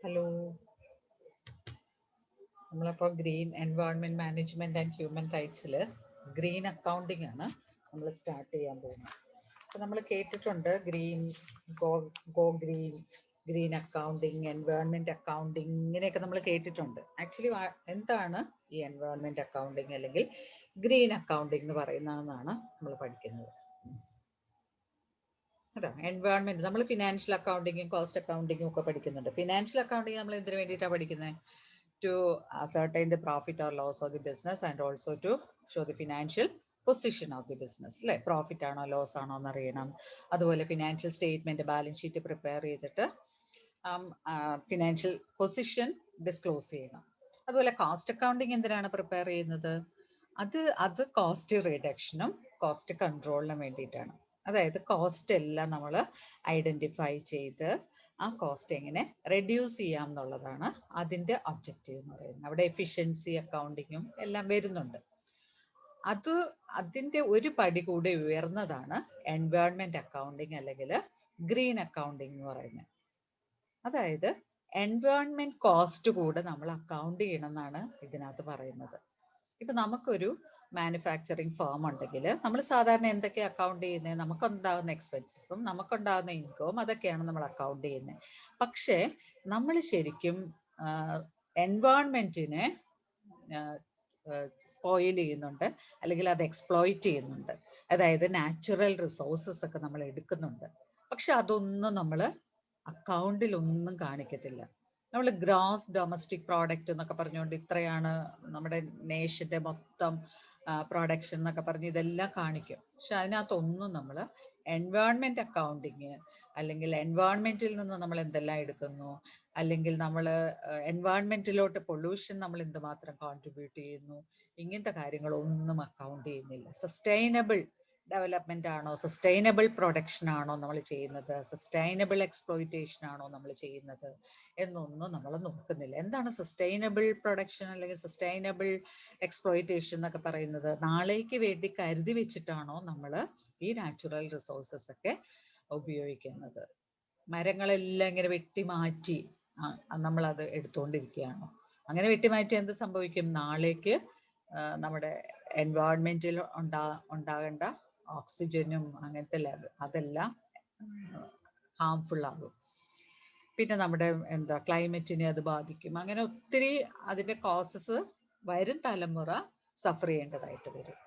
Hello, നമ്മളിപ്പോൾ green environment management and human റൈറ്റ്സിൽ green accounting ആണ് നമ്മൾ സ്റ്റാർട്ട് ചെയ്യാൻ പോകുന്നത്. അപ്പോൾ നമ്മൾ കേട്ടിട്ടുണ്ട് go go green, green accounting, environment accounting, ഇങ്ങനെയൊക്കെ നമ്മൾ കേട്ടിട്ടുണ്ട്. ആക്ച്വലി എന്താണ് ഈ എൻവയോൺമെന്റ് അക്കൗണ്ടിങ് അല്ലെങ്കിൽ ഗ്രീൻ അക്കൗണ്ടിങ് എന്ന് പറയുന്നതെന്നാണ് നമ്മൾ പഠിക്കുന്നത്. കേട്ടോ, എൻവയോൺമെന്റ് നമ്മൾ ഫിനാൻഷ്യൽ അക്കൗണ്ടിങ്ങും കോസ്റ്റ് അക്കൗണ്ടിങ്ങും ഒക്കെ പഠിക്കുന്നുണ്ട്. ഫിനാൻഷ്യൽ അക്കൗണ്ടിങ് നമ്മൾ എന്തിനു വേണ്ടിയിട്ടാണ് പഠിക്കുന്നത്? To ascertain the profit or loss of the business and also to show the financial position of the business അല്ലെ. പ്രോഫിറ്റ് ആണോ ലോസ് ആണോ എന്ന് അറിയണം. അതുപോലെ financial statement, balance sheet prepare ചെയ്തിട്ട് ഫിനാൻഷ്യൽ പൊസിഷൻ ഡിസ്ക്ലോസ് ചെയ്യണം. അതുപോലെ കോസ്റ്റ് അക്കൗണ്ടിങ് എന്തിനാണ് പ്രിപ്പയർ ചെയ്യുന്നത്? അത് കോസ്റ്റ് റിഡക്ഷനും കോസ്റ്റ് കൺട്രോളിനും വേണ്ടിയിട്ടാണ്. അതായത് കോസ്റ്റ് എല്ലാം നമ്മൾ ഐഡന്റിഫൈ ചെയ്ത് ആ കോസ്റ്റ് എങ്ങനെ റെഡ്യൂസ് ചെയ്യാം എന്നുള്ളതാണ് അതിന്റെ ഒബ്ജക്റ്റീവ് എന്ന് പറയുന്നത്. അവിടെ എഫിഷ്യൻസി അക്കൗണ്ടിങ്ങും എല്ലാം വരുന്നുണ്ട്. അതിന്റെ ഒരു പടി കൂടി ഉയർന്നതാണ് എൻവയോൺമെന്റ് അക്കൗണ്ടിങ് അല്ലെങ്കിൽ ഗ്രീൻ അക്കൗണ്ടിങ് എന്ന് പറയുന്നത്. അതായത് എൻവയോൺമെന്റ് കോസ്റ്റ് കൂടെ നമ്മൾ അക്കൗണ്ട് ചെയ്യണം എന്നാണ് ഇതിനകത്ത് പറയുന്നത്. ഇപ്പൊ നമുക്കൊരു മാനുഫാക്ചറിങ് ഫേം ഉണ്ടെങ്കിൽ നമ്മൾ സാധാരണ എന്തൊക്കെ അക്കൗണ്ട് ചെയ്യുന്നത്? നമുക്കുണ്ടാകുന്ന എക്സ്പെൻസസും നമുക്കുണ്ടാകുന്ന ഇൻകവും അതൊക്കെയാണ് നമ്മൾ അക്കൗണ്ട് ചെയ്യുന്നത്. പക്ഷേ നമ്മൾ ശരിക്കും എൻവയോൺമെന്റിനെ സ്പോയിൽ ചെയ്യുന്നുണ്ട്, അല്ലെങ്കിൽ അത് എക്സ്പ്ലോയിറ്റ് ചെയ്യുന്നുണ്ട്. അതായത് നാച്ചുറൽ റിസോഴ്സസ് ഒക്കെ നമ്മൾ എടുക്കുന്നുണ്ട്. പക്ഷെ അതൊന്നും നമ്മൾ അക്കൗണ്ടിൽ ഒന്നും കാണിക്കത്തില്ല. നമ്മൾ ഗ്രോസ് ഡൊമസ്റ്റിക് പ്രോഡക്റ്റ് എന്നൊക്കെ പറഞ്ഞുകൊണ്ട് ഇത്രയാണ് നമ്മുടെ നേഷന്റെ മൊത്തം പ്രൊഡക്ഷൻ എന്നൊക്കെ പറഞ്ഞ് ഇതെല്ലാം കാണിക്കും. പക്ഷെ അതിനകത്തൊന്നും നമ്മൾ എൻവയോൺമെന്റ് അക്കൗണ്ടിങ് അല്ലെങ്കിൽ എൻവയോൺമെന്റിൽ നിന്ന് നമ്മൾ എന്തെല്ലാം എടുക്കുന്നു, അല്ലെങ്കിൽ നമ്മൾ എൻവയോൺമെന്റിലോട്ട് പൊല്യൂഷൻ നമ്മൾ എന്തുമാത്രം കോൺട്രിബ്യൂട്ട് ചെയ്യുന്നു, ഇങ്ങനത്തെ കാര്യങ്ങളൊന്നും അക്കൗണ്ട് ചെയ്യുന്നില്ല. സസ്റ്റൈനബിൾ ഡെവലപ്മെന്റ് ആണോ, സസ്റ്റൈനബിൾ പ്രൊഡക്ഷൻ ആണോ നമ്മൾ ചെയ്യുന്നത്, സസ്റ്റൈനബിൾ എക്സ്പ്ലോയിറ്റേഷൻ ആണോ നമ്മൾ ചെയ്യുന്നത് എന്നൊന്നും നമ്മൾ നോക്കുന്നില്ല. എന്താണ് സസ്റ്റൈനബിൾ പ്രൊഡക്ഷൻ അല്ലെങ്കിൽ സസ്റ്റൈനബിൾ എക്സ്പ്ലോയിറ്റേഷൻ എന്നൊക്കെ പറയുന്നത്? നാളേക്ക് വേണ്ടി കരുതി വെച്ചിട്ടാണോ നമ്മൾ ഈ നാച്ചുറൽ റിസോഴ്സസ് ഒക്കെ ഉപയോഗിക്കുന്നത്? മരങ്ങളെല്ലാം ഇങ്ങനെ വെട്ടിമാറ്റി നമ്മൾ അത് എടുത്തുകൊണ്ടിരിക്കുകയാണോ? അങ്ങനെ വെട്ടിമാറ്റി എന്ത് സംഭവിക്കും? നാളേക്ക് നമ്മുടെ എൻവയോൺമെന്റിൽ ഉണ്ടാകേണ്ട ഓക്സിജനും അങ്ങനത്തെ ലെവൽ അതെല്ലാം ഹാംഫുൾ ആകും. പിന്നെ നമ്മുടെ ക്ലൈമറ്റിനെ അത് ബാധിക്കും. അങ്ങനെ ഒത്തിരി അതിന്റെ കോസസ് വരും തലമുറ സഫർ ചെയ്യേണ്ടതായിട്ട് വരും.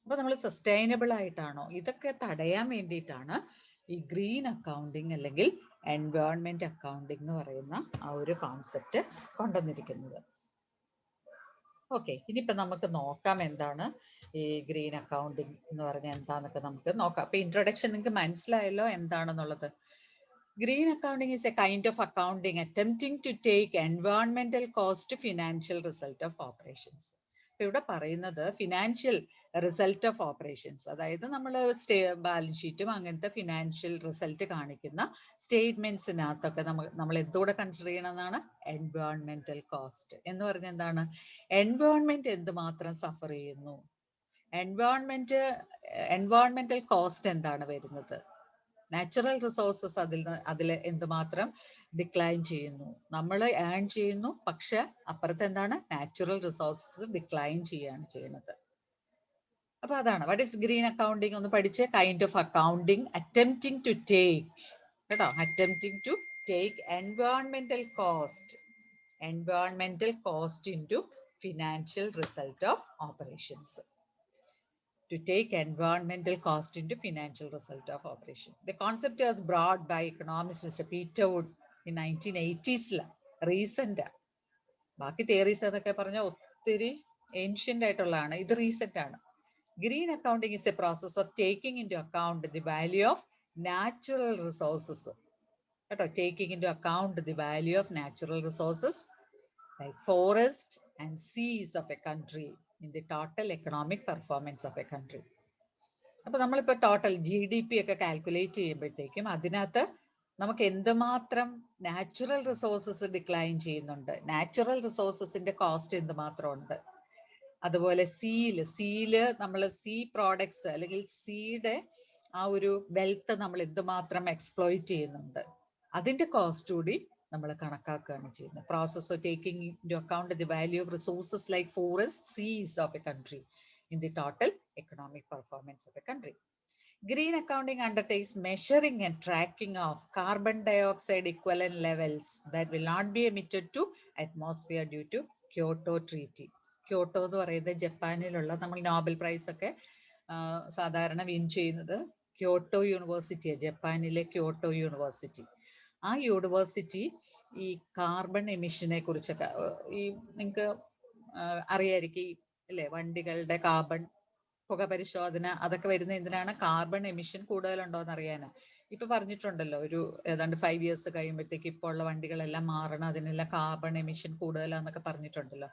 അപ്പൊ നമ്മൾ സസ്റ്റൈനബിൾ ആയിട്ടാണോ? ഇതൊക്കെ തടയാൻ വേണ്ടിയിട്ടാണ് ഈ ഗ്രീൻ അക്കൗണ്ടിങ് അല്ലെങ്കിൽ എൻവയോൺമെന്റ് അക്കൗണ്ടിങ് എന്ന് പറയുന്ന ആ ഒരു കോൺസെപ്റ്റ് കൊണ്ടുവന്നിരിക്കുന്നത്. ഓക്കെ, ഇനിയിപ്പോ നമുക്ക് നോക്കാം എന്താണ് ഈ ഗ്രീൻ അക്കൗണ്ടിങ് എന്ന് പറഞ്ഞാൽ എന്താന്നൊക്കെ നമുക്ക് നോക്കാം. അപ്പൊ ഇൻട്രൊഡക്ഷൻ നിങ്ങൾക്ക് മനസ്സിലായല്ലോ എന്താണെന്നുള്ളത്. Green accounting is a kind of accounting attempting to take environmental cost to financial result of operations. ഇവിടെ പറയുന്നത് ഫിനാൻഷ്യൽ റിസൾട്ട് ഓഫ് ഓപ്പറേഷൻസ്, അതായത് നമ്മൾ ബാലൻസ് ഷീറ്റും അങ്ങനത്തെ ഫിനാൻഷ്യൽ റിസൾട്ട് കാണിക്കുന്ന സ്റ്റേറ്റ്മെന്റ്സിനകത്തൊക്കെ നമ്മൾ എന്തോടെ കൺസിഡർ ചെയ്യണമെന്നാണ്? എൻവയോൺമെന്റൽ കോസ്റ്റ് എന്ന് പറഞ്ഞാൽ എന്താണ്? എൻവയോൺമെന്റ് എന്തുമാത്രം സഫർ ചെയ്യുന്നു, എൻവയോൺമെന്റൽ കോസ്റ്റ് എന്താണ് വരുന്നത്, നാച്ചുറൽ റിസോഴ്സസ് അതിൽ എന്തുമാത്രം ഡിക്ലൈൻ ചെയ്യുന്നു, നമ്മൾ ഏൺ ചെയ്യുന്നു, പക്ഷെ അപ്പുറത്ത് എന്താണ്? നാച്ചുറൽ റിസോഴ്സസ് ഡിക്ലൈൻ ചെയ്യാണ് ചെയ്യുന്നത്. അപ്പൊ അതാണ് വാട്ട് ഈസ് ഗ്രീൻ അക്കൗണ്ടിങ് ഒന്ന് പഠിച്ച്. Kind of accounting attempting to take, കേട്ടോ, അറ്റംപ്റ്റിംഗ് ടു ടേക്ക് എൻവയോൺമെന്റൽ cost into financial result of operations. To take environmental cost into financial result of operation. The concept was brought by economist Mr. Peter Wood in 1980s. Recent. ബാക്കി theories എന്നൊക്കെ പറഞ്ഞാൽ ഒത്തിരി ancient ആയിട്ടുള്ളതാണ്. ഇത് recent ആണ്. Green accounting is a process of taking into account the value of natural resources. കേട്ടോ, taking into account the value of natural resources like forest and seas of a country in the total economic performance of a country. അപ്പൊ നമ്മളിപ്പോ total GDP ഒക്കെ calculate ചെയ്യുമ്പോഴത്തേക്കും അതിനകത്ത് നമുക്ക് എന്തുമാത്രം natural resources decline ചെയ്യുന്നുണ്ട്, natural റിസോഴ്സസിന്റെ cost എന്തുമാത്രം ഉണ്ട്, അതുപോലെ സീല് നമ്മൾ സീ പ്രോഡക്ട്സ് അല്ലെങ്കിൽ സീയുടെ ആ ഒരു വെൽത്ത് നമ്മൾ എന്തുമാത്രം എക്സ്പ്ലോയിറ്റ് ചെയ്യുന്നുണ്ട്, അതിന്റെ കോസ്റ്റ് കൂടി നമ്മൾ കണക്കാക്കുകയാണ് ചെയ്യുന്നത്. Process of taking into account the value of resources like forest, seas of a country in the total economic performance of a country. Green accounting undertakes measuring and tracking of carbon dioxide equivalent levels that will not be emitted to atmosphere due to Kyoto Treaty. Kyoto എന്ന് പറയുന്നത് ജപ്പാനിലുള്ള നമ്മൾ Nobel prize ഒക്കെ സാധാരണ win ചെയ്യുന്നത് Kyoto യൂണിവേഴ്സിറ്റിയാണ്, ജപ്പാനിലെ Kyoto university. ആ university ഈ carbon എമിഷനെ കുറിച്ചൊക്കെ ഈ നിങ്ങൾക്ക് അറിയായിരിക്കും അല്ലേ, വണ്ടികളുടെ കാർബൺ പുക പരിശോധന അതൊക്കെ വരുന്ന എന്തിനാണ്, കാർബൺ എമിഷൻ കൂടുതലുണ്ടോ എന്ന് അറിയാനാ. ഇപ്പൊ പറഞ്ഞിട്ടുണ്ടല്ലോ ഒരു ഏതാണ്ട് 5 years കഴിയുമ്പോഴത്തേക്ക് ഇപ്പോൾ ഉള്ള വണ്ടികളെല്ലാം മാറണം, അതിനെല്ലാം കാർബൺ എമിഷൻ കൂടുതലാന്നൊക്കെ പറഞ്ഞിട്ടുണ്ടല്ലോ.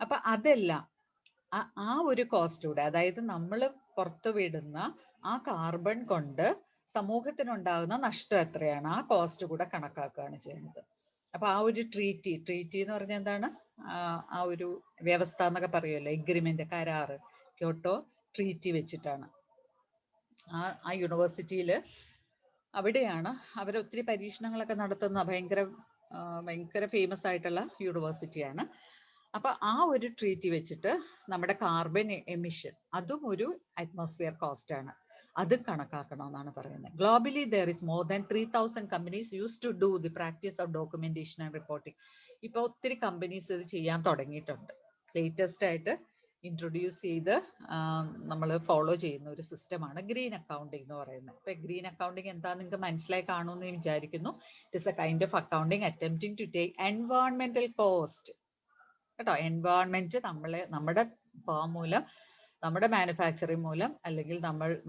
അപ്പൊ അതെല്ലാം ആ ഒരു കോസ്റ്റ് കൂടെ, അതായത് നമ്മൾ പുറത്തു വിടുന്ന ആ കാർബൺ കൊണ്ട് സമൂഹത്തിനുണ്ടാകുന്ന നഷ്ടം എത്രയാണ്, ആ കോസ്റ്റ് കൂടെ കണക്കാക്കുകയാണ് ചെയ്യുന്നത്. അപ്പൊ ആ ഒരു ട്രീറ്റി എന്ന് പറഞ്ഞാൽ എന്താണ്, ആ ഒരു വ്യവസ്ഥ എന്നൊക്കെ പറയുമല്ലോ, എഗ്രിമെന്റ്, കരാറ്, ക്യോട്ടോ ട്രീറ്റി വെച്ചിട്ടാണ്. ആ യൂണിവേഴ്സിറ്റിയിൽ അവിടെയാണ് അവർ ഒത്തിരി പരീക്ഷണങ്ങളൊക്കെ നടത്തുന്ന ഭയങ്കര ഫേമസ് ആയിട്ടുള്ള യൂണിവേഴ്സിറ്റിയാണ്. അപ്പൊ ആ ഒരു ട്രീറ്റി വെച്ചിട്ട് നമ്മുടെ കാർബൺ എമിഷൻ അതും ഒരു അറ്റ്മോസ്ഫിയർ കോസ്റ്റ് ആണ്, അത് കണക്കാക്കണമെന്നാണ് പറയുന്നത്. Globally there is more than 3000 companies use to do the practice of documentation and reporting. ഇപ്പൊ ഒത്തിരി കമ്പനീസ് ഇത് ചെയ്യാൻ തുടങ്ങിയിട്ടുണ്ട്. ലേറ്റസ്റ്റ് ആയിട്ട് ഇൻട്രൊഡ്യൂസ് ചെയ്ത് നമ്മൾ ഫോളോ ചെയ്യുന്ന ഒരു സിസ്റ്റമാണ് ഗ്രീൻ അക്കൗണ്ടിങ് എന്ന് പറയുന്നത്. ഇപ്പൊ ഗ്രീൻ അക്കൗണ്ടിങ് എന്താ നിങ്ങൾക്ക് മനസ്സിലായി കാണുമെന്ന് വിചാരിക്കുന്നു. It is a kind of accounting attempting to take എൻവയോൺമെന്റൽ കോസ്റ്റ് കേട്ടോ. എൻവയോൺമെന്റ് നമ്മുടെ ഫാം മൂലം, നമ്മുടെ മാനുഫാക്ചറിങ് മൂലം, അല്ലെങ്കിൽ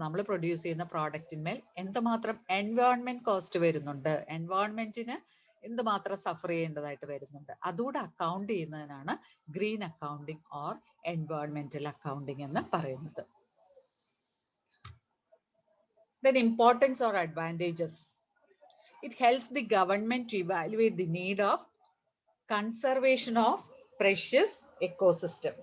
നമ്മൾ പ്രൊഡ്യൂസ് ചെയ്യുന്ന പ്രോഡക്റ്റിന്മേൽ എന്തുമാത്രം എൻവയോൺമെന്റ് കോസ്റ്റ് വരുന്നുണ്ട്, എൻവയോൺമെന്റിന് എന്തുമാത്രം സഫർ ചെയ്യേണ്ടതായിട്ട് വരുന്നുണ്ട്, അതുകൂടെ അക്കൗണ്ട് ചെയ്യുന്നതിനാണ് ഗ്രീൻ അക്കൗണ്ടിങ് ഓർ എൻവയോൺമെന്റൽ അക്കൗണ്ടിങ് എന്ന് പറയുന്നത്. Then importance or advantages. It helps the government to evaluate the need of conservation of precious ecosystem.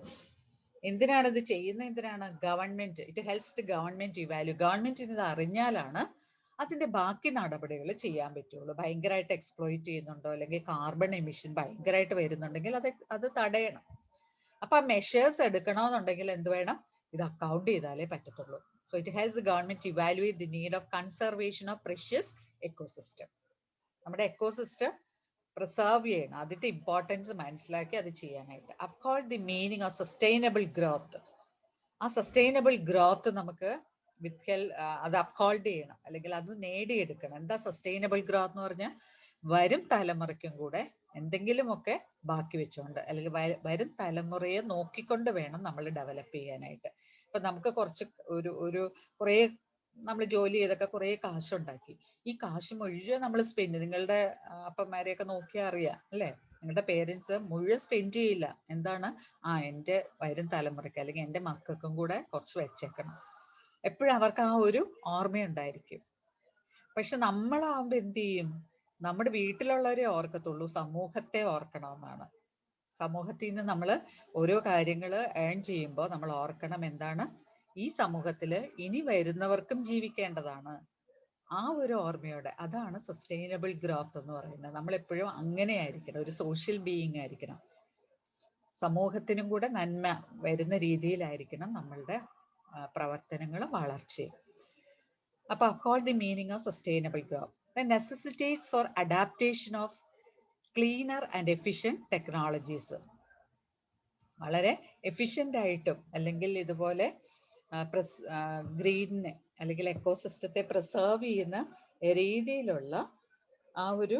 എന്തിനാണ് ഇത് ചെയ്യുന്നത്, എന്തിനാണ് government, it helps the government evaluate. ഗവൺമെന്റിന് ഇത് അറിഞ്ഞാലാണ് അതിന്റെ ബാക്കി നടപടികൾ ചെയ്യാൻ പറ്റുള്ളൂ. ഭയങ്കരമായിട്ട് എക്സ്പ്ലോയിറ്റ് ചെയ്യുന്നുണ്ടോ, അല്ലെങ്കിൽ കാർബൺ എമിഷൻ ഭയങ്കരമായിട്ട് വരുന്നുണ്ടെങ്കിൽ അത് തടയണം. അപ്പൊ ആ മെഷേഴ്സ് എടുക്കണമെന്നുണ്ടെങ്കിൽ എന്ത് വേണം, ഇത് അക്കൗണ്ട് ചെയ്താലേ പറ്റത്തുള്ളൂ. So it helps the government to evaluate the need of conservation of precious ecosystem. നമ്മുടെ എക്കോസിസ്റ്റം പ്രിസർവ് ചെയ്യണം, അതിന്റെ ഇമ്പോർട്ടൻസ് മനസ്സിലാക്കി അത് ചെയ്യാനായിട്ട്. Uphold the meaning of sustainable growth. ആ സസ്റ്റൈനബിൾ ഗ്രോത്ത് നമുക്ക് അത് അപ്ഹോൾഡ് ചെയ്യണം, അല്ലെങ്കിൽ അത് നേടിയെടുക്കണം. എന്താ സസ്റ്റൈനബിൾ ഗ്രോത്ത് എന്ന് പറഞ്ഞാൽ, വരും തലമുറയ്ക്കും കൂടെ എന്തെങ്കിലുമൊക്കെ ബാക്കി വെച്ചുകൊണ്ട്, അല്ലെങ്കിൽ വരും തലമുറയെ നോക്കിക്കൊണ്ട് വേണം നമ്മൾ ഡെവലപ്പ് ചെയ്യാനായിട്ട്. ഇപ്പൊ നമുക്ക് കുറച്ച് കുറെ നമ്മൾ ജോലി ചെയ്തൊക്കെ കുറെ കാശുണ്ടാക്കി, ഈ കാശ് മുഴുവൻ നമ്മൾ നിങ്ങളുടെ അപ്പന്മാരെയൊക്കെ നോക്കിയാൽ അറിയാം അല്ലെ, നിങ്ങളുടെ പേരൻസ് മുഴുവൻ സ്പെൻഡ് ചെയ്യില്ല. എന്താണ്, എൻ്റെ വരും തലമുറയ്ക്ക് അല്ലെങ്കിൽ എൻ്റെ മക്കൾക്കും കൂടെ കുറച്ച് വെച്ചേക്കണം, എപ്പോഴും അവർക്ക് ആ ഒരു ഓർമ്മയുണ്ടായിരിക്കും. പക്ഷെ നമ്മളാവുമ്പോ എന്ത് ചെയ്യും, നമ്മുടെ വീട്ടിലുള്ളവരെ ഓർക്കത്തുള്ളൂ, സമൂഹത്തെ ഓർക്കണമെന്നാണ്. സമൂഹത്തിൽ നിന്ന് നമ്മൾ ഓരോ കാര്യങ്ങൾ ഏൺ ചെയ്യുമ്പോൾ നമ്മൾ ഓർക്കണം എന്താണ്, ഈ സമൂഹത്തിൽ ഇനി വരുന്നവർക്കും ജീവിക്കേണ്ടതാണ്. ആ ഒരു ഓർമ്മയോടെ, അതാണ് സസ്റ്റൈനബിൾ ഗ്രോത്ത് എന്ന് പറയുന്നത്. നമ്മൾ എപ്പോഴും അങ്ങനെ ആയിരിക്കണം, ഒരു സോഷ്യൽ ബീയിങ് ആയിരിക്കണം. സമൂഹത്തിനും കൂടെ നന്മ വരുന്ന രീതിയിലായിരിക്കണം നമ്മളുടെ പ്രവർത്തനങ്ങളും വളർച്ചയും. അപ്പൊ accord the meaning of sustainable growth, the necessitates for adaptation of cleaner and efficient technologies. വളരെ എഫിഷ്യന്റ് ആയിട്ടും അല്ലെങ്കിൽ ഇതുപോലെ ഗ്രീനിനെ അല്ലെങ്കിൽ എക്കോസിസ്റ്റത്തെ പ്രിസർവ് ചെയ്യുന്ന രീതിയിലുള്ള ആ ഒരു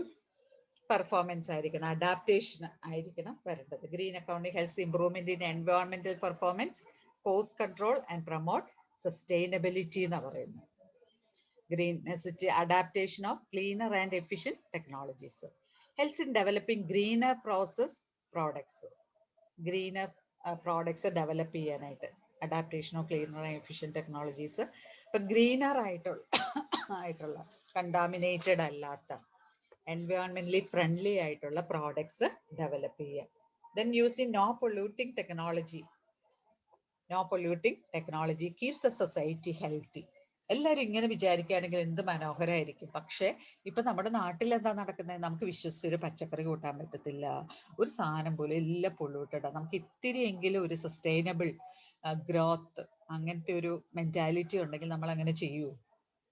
പെർഫോമൻസ് ആയിരിക്കണം, അഡാപ്റ്റേഷൻ ആയിരിക്കണം വരേണ്ടത്. Green accounting helps improvement in എൻവയോൺമെന്റൽ performance, cost control and promote sustainability എന്ന് പറയുന്നത്. Green adaptation of cleaner and efficient technologies helps in developing greener process products. Greener products develop ചെയ്യാനായിട്ട് adaptation of cleaner and efficient technologies. ഇപ്പൊ greener ആയിട്ടുള്ള contaminated അല്ലാത്ത എൻവയോൺമെന്റലി friendly ആയിട്ടുള്ള products develop ചെയ്യുക. Then using no polluting technology. No polluting technology keeps a society healthy. എല്ലാരും ഇങ്ങനെ വിചാരിക്കുകയാണെങ്കിൽ എന്ത് മനോഹരമായിരിക്കും. പക്ഷെ ഇപ്പൊ നമ്മുടെ നാട്ടിൽ എന്താ നടക്കുന്നത്? നമുക്ക് വിശ്വസിച്ച് ഒരു പച്ചക്കറി കൂട്ടാൻ പറ്റത്തില്ല. ഒരു സാധനം പോലും എല്ലാം പൊള്യൂട്ടഡ് ആണ്. നമുക്ക് ഇത്തിരിയെങ്കിലും ഒരു സസ്റ്റൈനബിൾ ഗ്രോത്ത് അങ്ങനത്തെ ഒരു മെന്റാലിറ്റി ഉണ്ടെങ്കിൽ നമ്മൾ അങ്ങനെ ചെയ്യൂ.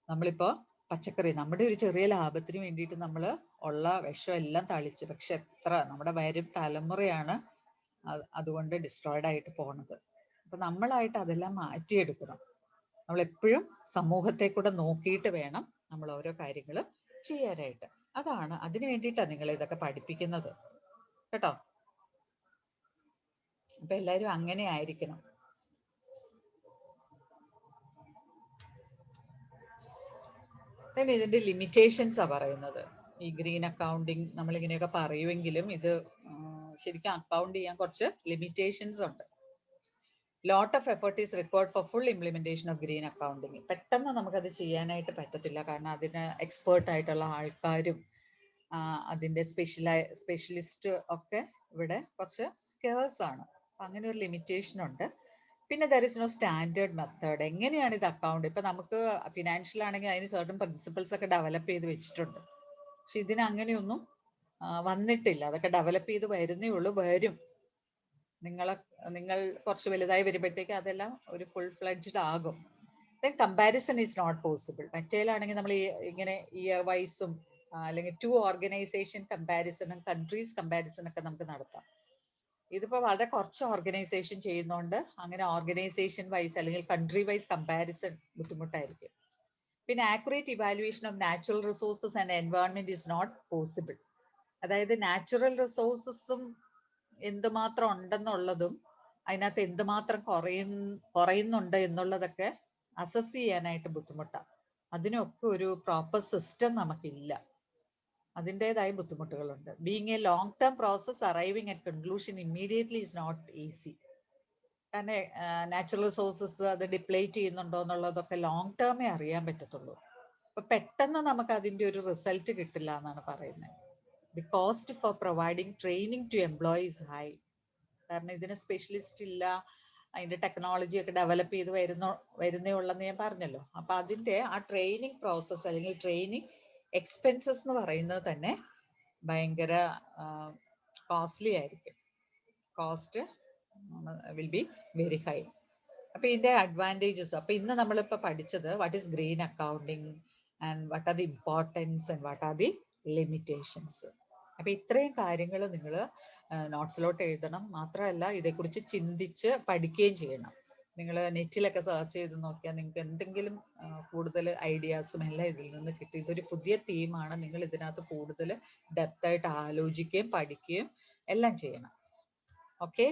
നമ്മളിപ്പോ പച്ചക്കറി നമ്മുടെ ഒരു ചെറിയ ലാഭത്തിന് വേണ്ടിയിട്ട് നമ്മൾ ഉള്ള വിഷം എല്ലാം തളിച്ച്, പക്ഷെ എത്ര നമ്മുടെ വരും തലമുറയാണ് അതുകൊണ്ട് ഡിസ്ട്രോയിഡ് ആയിട്ട് പോണത്. അപ്പൊ നമ്മളായിട്ട് അതെല്ലാം മാറ്റിയെടുക്കണം. നമ്മൾ എപ്പോഴും സമൂഹത്തെ കൂടെ നോക്കിയിട്ട് വേണം നമ്മൾ ഓരോ കാര്യങ്ങൾ ചെയ്യാനായിട്ട്. അതാണ് അതിനു വേണ്ടിയിട്ടാണ് നിങ്ങൾ ഇതൊക്കെ പഠിപ്പിക്കുന്നത് കേട്ടോ. അപ്പൊ എല്ലാരും അങ്ങനെ ആയിരിക്കണം. then ഇതിന്റെ ലിമിറ്റേഷൻസ് ആ പറയുന്നത്. ഈ ഗ്രീൻ അക്കൗണ്ടിങ് നമ്മൾ ഇങ്ങനെയൊക്കെ പറയുമെങ്കിലും ഇത് ശരിക്കും അക്കൗണ്ട് ചെയ്യാൻ കുറച്ച് ലിമിറ്റേഷൻസ് ഉണ്ട്. Lot of effort is required for full implementation of green accounting. പെട്ടെന്ന് നമുക്കത് ചെയ്യാനായിട്ട് പറ്റത്തില്ല. കാരണം അതിന് എക്സ്പേർട്ട് ആയിട്ടുള്ള ആൾക്കാരും അതിന്റെ സ്പെഷ്യലിസ്റ്റ് ഒക്കെ ഇവിടെ കുറച്ച് സ്കേഴ്സ് ആണ്. അങ്ങനെ ഒരു ലിമിറ്റേഷൻ ഉണ്ട്. പിന്നെ there is no standard method. എങ്ങനെയാണ് ഇത് അക്കൗണ്ട്? ഇപ്പൊ നമുക്ക് ഫിനാൻഷ്യൽ ആണെങ്കിൽ അതിന് സർട്ടൺ പ്രിൻസിപ്പിൾസ് ഒക്കെ ഡെവലപ്പ് ചെയ്ത് വെച്ചിട്ടുണ്ട്. പക്ഷെ ഇതിന് അങ്ങനെയൊന്നും വന്നിട്ടില്ല. അതൊക്കെ ഡെവലപ്പ് ചെയ്ത് വരുന്നേ ഉള്ളൂ, വരും. നിങ്ങൾ കുറച്ച് വലുതായി വരുമ്പോഴത്തേക്ക് അതെല്ലാം ഒരു ഫുൾ ഫ്ലെഡ്ജ്ഡ് ആകും. Then comparison is not possible. മറ്റേലാണെങ്കിൽ നമ്മൾ ഇങ്ങനെ ഇയർ വൈസും അല്ലെങ്കിൽ ടു ഓർഗനൈസേഷൻ കമ്പാരിസണും കൺട്രീസ് കമ്പാരിസൺ ഒക്കെ നമുക്ക് നടത്താം. ഇതിപ്പോ വളരെ കുറച്ച് ഓർഗനൈസേഷൻ ചെയ്യുന്നോണ്ട് അങ്ങനെ ഓർഗനൈസേഷൻ വൈസ് അല്ലെങ്കിൽ കൺട്രി വൈസ് കമ്പാരിസൺ ബുദ്ധിമുട്ടായിരിക്കും. പിന്നെ accurate evaluation of natural resources and environment is not possible. അതായത് നാച്ചുറൽ റിസോഴ്സസും എന്തുമാത്രം ഉണ്ടെന്നുള്ളതും അതിനകത്ത് എന്തുമാത്രം കുറയുന്നുണ്ട് എന്നുള്ളതൊക്കെ അസസ് ചെയ്യാനായിട്ട് ബുദ്ധിമുട്ടാണ്. അതിനൊക്കെ ഒരു പ്രോപ്പർ സിസ്റ്റം നമുക്കില്ല. അതിൻ്റെതായ ബുദ്ധിമുട്ടുകളുണ്ട്. Being a long term process, arriving at conclusion immediately is not easy. കാരണം നാച്ചുറൽ റിസോഴ്സസ് അത് ഡിപ്ലേറ്റ് ചെയ്യുന്നുണ്ടോ എന്നുള്ളതൊക്കെ ലോങ് ടേമേ അറിയാൻ പറ്റത്തുള്ളൂ. അപ്പൊ പെട്ടെന്ന് നമുക്ക് അതിന്റെ ഒരു റിസൾട്ട് കിട്ടില്ല എന്നാണ് പറയുന്നത്. The cost for providing training to employees high. കാരണം ഇതിന് സ്പെഷ്യലിസ്റ്റ് ഇല്ല, അതിന്റെ ടെക്നോളജി ഒക്കെ ഡെവലപ്പ് ചെയ്ത് വരുന്നേ ഉള്ളെന്ന് ഞാൻ പറഞ്ഞല്ലോ. അപ്പൊ അതിന്റെ ആ ട്രെയിനിങ് പ്രോസസ്സ് അല്ലെങ്കിൽ ട്രെയിനിങ് എക്സ്പെൻസസ് എന്ന് പറയുന്നത് തന്നെ ഭയങ്കര കോസ്റ്റ്ലി ആയിരിക്കും. Cost will be very high. അപ്പൊ ഇതിന്റെ അഡ്വാൻറ്റേജസ്, അപ്പൊ ഇന്ന് നമ്മളിപ്പോ പഠിച്ചത് what is green accounting and what are the importance and what are the limitations. അപ്പൊ ഇത്രയും കാര്യങ്ങൾ നിങ്ങൾ നോട്ട്സിലോട്ട് എഴുതണം. മാത്രമല്ല ഇതേക്കുറിച്ച് ചിന്തിച്ച് പഠിക്കുകയും ചെയ്യണം. നിങ്ങൾ നെറ്റിലൊക്കെ സെർച്ച് ചെയ്ത് നോക്കിയാൽ നിങ്ങൾക്ക് എന്തെങ്കിലും കൂടുതൽ ഐഡിയാസും എല്ലാം ഇതിൽ നിന്ന് കിട്ടും. ഇതൊരു പുതിയ തീമാണ്. നിങ്ങൾ ഇതിനകത്ത് കൂടുതൽ ഡെപ്ത് ആയിട്ട് ആലോചിക്കുകയും പഠിക്കുകയും എല്ലാം ചെയ്യണം. ഓക്കെ.